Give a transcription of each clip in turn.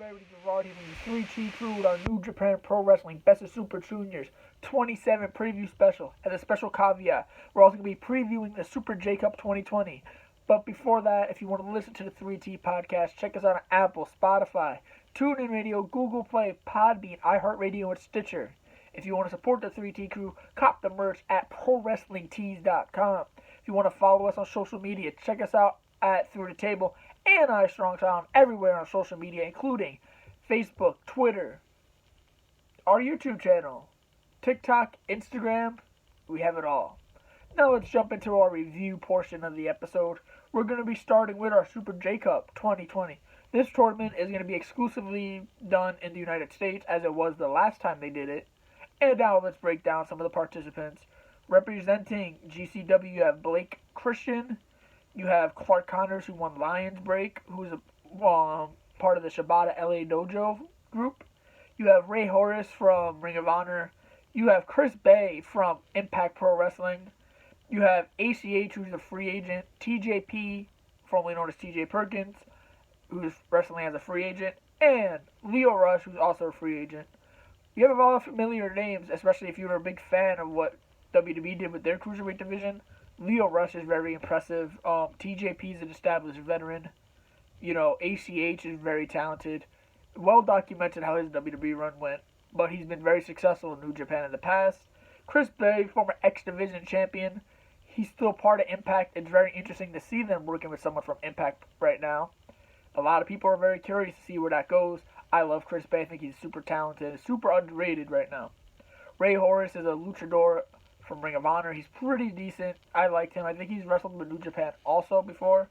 everybody? Gerard here from the 3T Crew with our New Japan Pro Wrestling Best of Super Juniors 27 preview special. As a special caveat, we're also going to be previewing the Super JCup 2020. But before that, if you want to listen to the 3T podcast, check us out on Apple, Spotify, TuneIn Radio, Google Play, Podbean, iHeartRadio, and Stitcher. If you want to support the 3T Crew, cop the merch at ProWrestlingTees.com. If you want to follow us on social media, check us out at Through the Table and I Strong Town everywhere on social media, including Facebook, Twitter, our YouTube channel, TikTok, Instagram. We have it all. Now let's jump into our review portion of the episode. We're going to be starting with our Super JCup 2020. This tournament is going to be exclusively done in the United States, as it was the last time they did it. And now let's break down some of the participants. Representing GCW, you have Blake Christian. You have Clark Connors, who won Lions Break, who is a part of the Shibata LA Dojo group. You have Ray Horace from Ring of Honor. You have Chris Bay from Impact Pro Wrestling. You have ACH, who's a free agent. TJP, formerly known as TJ Perkins, who's wrestling as a free agent. And Leo Rush, who's also a free agent. You have all familiar names, especially if you're a big fan of what WWE did with their Cruiserweight division. Leo Rush is very impressive. TJP is an established veteran. ACH is very talented. Well documented how his WWE run went, but he's been very successful in New Japan in the past. Chris Bay, former X Division champion. He's still part of Impact. It's very interesting to see them working with someone from Impact right now. A lot of people are very curious to see where that goes. I love Chris Bay. I think he's super talented, super underrated right now. Ray Horace is a luchador from Ring of Honor. He's pretty decent. I liked him. I think he's wrestled with New Japan also before.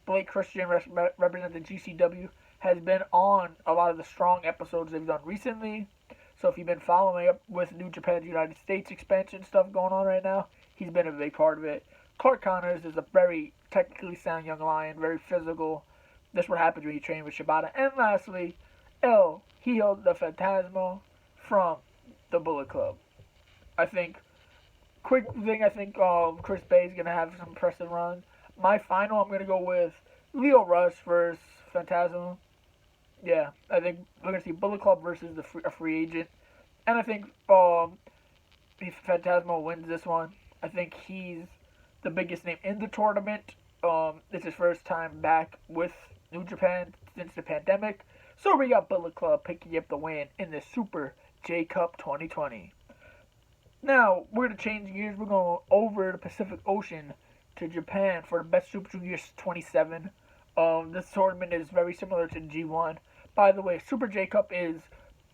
Blake Christian, representing GCW, has been on a lot of the strong episodes they've done recently. So if you've been following up with New Japan's United States expansion stuff going on right now, he's been a big part of it. Clark Connors is a very technically sound young lion, very physical. That's what happens when you train with Shibata. And lastly, El Hijo de Fantasma from the Bullet Club. Quick thing, I think Chris Bay is going to have some impressive run. My final, I'm going to go with Leo Rush versus Phantasmo. Yeah, I think we're going to see Bullet Club versus a free agent. And I think if Phantasmo wins this one, I think he's the biggest name in the tournament. It's his first time back with New Japan since the pandemic. So we got Bullet Club picking up the win in the Super JCup 2020. Now, we're going to change gears. We're going over the Pacific Ocean to Japan for the Best Super Juniors 27. This tournament is very similar to G1. By the way, Super JCup is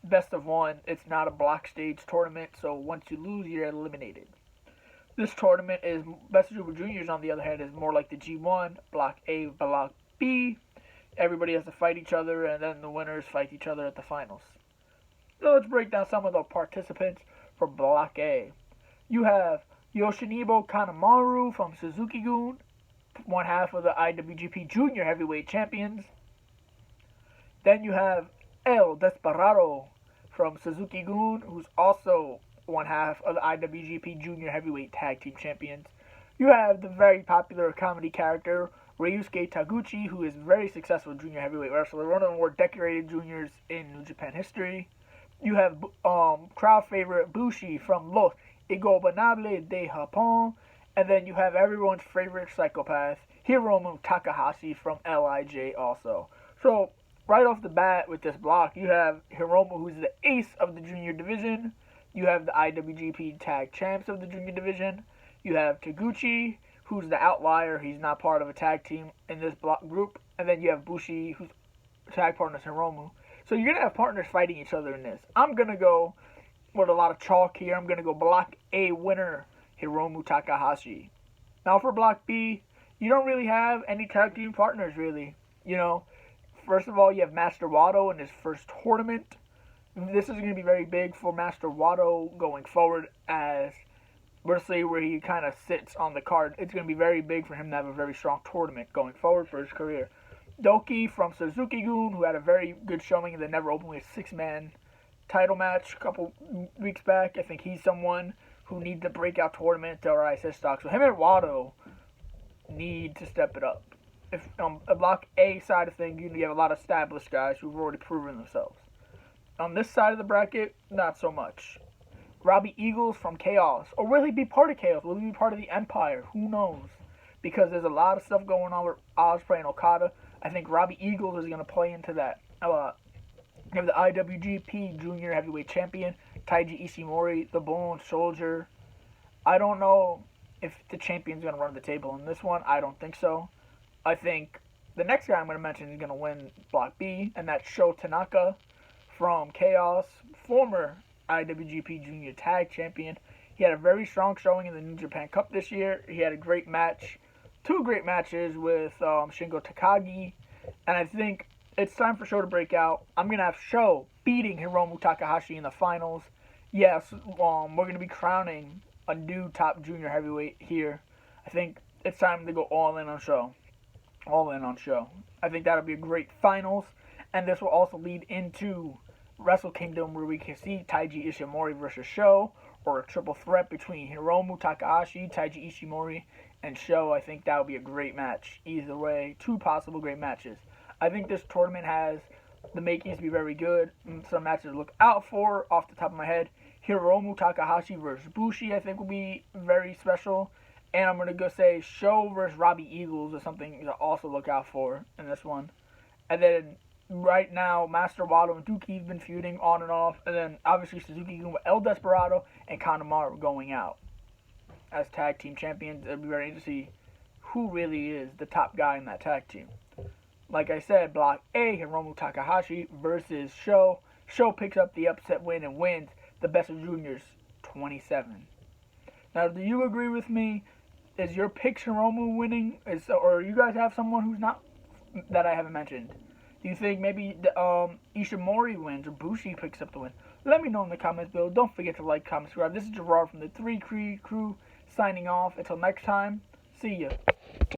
best of one. It's not a block stage tournament, so once you lose, you're eliminated. This tournament is Best of Super Juniors, on the other hand, is more like the G1, Block A, Block B. Everybody has to fight each other, and then the winners fight each other at the finals. So let's break down some of the participants for Block A. You have Yoshinobu Kanemaru from Suzuki-gun, one half of the IWGP Junior Heavyweight Champions. Then you have El Desperado from Suzuki-gun, who's also one half of the IWGP Junior Heavyweight Tag Team Champions. You have the very popular comedy character Ryusuke Taguchi, who is a very successful junior heavyweight wrestler, one of the more decorated juniors in New Japan history. You have crowd favorite Bushi from Los Ingobernables de Japón. And then you have everyone's favorite psychopath, Hiromu Takahashi from LIJ also. So, right off the bat with this block, you have Hiromu, who's the ace of the junior division. You have the IWGP Tag Champs of the junior division. You have Taguchi, who's the outlier. He's not part of a tag team in this block group. And then you have Bushi, who's tag partner Hiromu. So you're going to have partners fighting each other in this. I'm going to go with a lot of chalk here. I'm going to go Block A winner, Hiromu Takahashi. Now for Block B, you don't really have any tag team partners, really. First of all, you have Master Wato in his first tournament. This is going to be very big for Master Wato going forward, as we'll see where he kind of sits on the card. It's going to be very big for him to have a very strong tournament going forward for his career. Doki from Suzuki-gun, who had a very good showing in the Never Openly 6-man title match a couple weeks back. I think he's someone who needs a breakout tournament to rise his stock. So him and Wato need to step it up. if a Block A side of things, you have a lot of established guys who've already proven themselves. On this side of the bracket, not so much. Robbie Eagles from Chaos. Or will he be part of Chaos? Will he be part of the Empire? Who knows? Because there's a lot of stuff going on with Ospreay and Okada. I think Robbie Eagles is going to play into that. You have the IWGP Junior Heavyweight Champion, Taiji Ishimori, the Bone Soldier. I don't know if the champion's going to run the table in this one. I don't think so. I think the next guy I'm going to mention is going to win Block B, and that's Sho Tanaka from Chaos, former IWGP Junior Tag Champion. He had a very strong showing in the New Japan Cup this year. He had a great match, 2 great matches with Shingo Takagi, and I think it's time for Sho to break out. I'm going to have Sho beating Hiromu Takahashi in the finals. Yes, we're going to be crowning a new top junior heavyweight here. I think it's time to go all in on Sho. All in on Sho. I think that'll be a great finals, and this will also lead into Wrestle Kingdom, where we can see Taiji Ishimori versus Sho, or a triple threat between Hiromu Takahashi, Taiji Ishimori, and Sho. I think that would be a great match. Either way, 2 possible great matches. I think this tournament has the makings to be very good. Some matches to look out for off the top of my head. Hiromu Takahashi versus Bushi, I think, will be very special. And I'm going to go say Sho versus Robbie Eagles is something to also look out for in this one. And then right now, Master Wato and Dookie have been feuding on and off. And then obviously Suzuki Gun with El Desperado and Kanemaru going out as tag team champions. It'll be very interesting to see who really is the top guy in that tag team. Like I said, Block A, Hiromu Takahashi versus Sho. Sho picks up the upset win and wins the Best of Juniors 27. Now, do you agree with me? Is your pick Hiromu winning? Or you guys have someone who's not, that I haven't mentioned? Do you think maybe Ishimori wins or Bushi picks up the win? Let me know in the comments below. Don't forget to like, comment, subscribe. This is Gerard from the 3 Crew signing off. Until next time, see ya.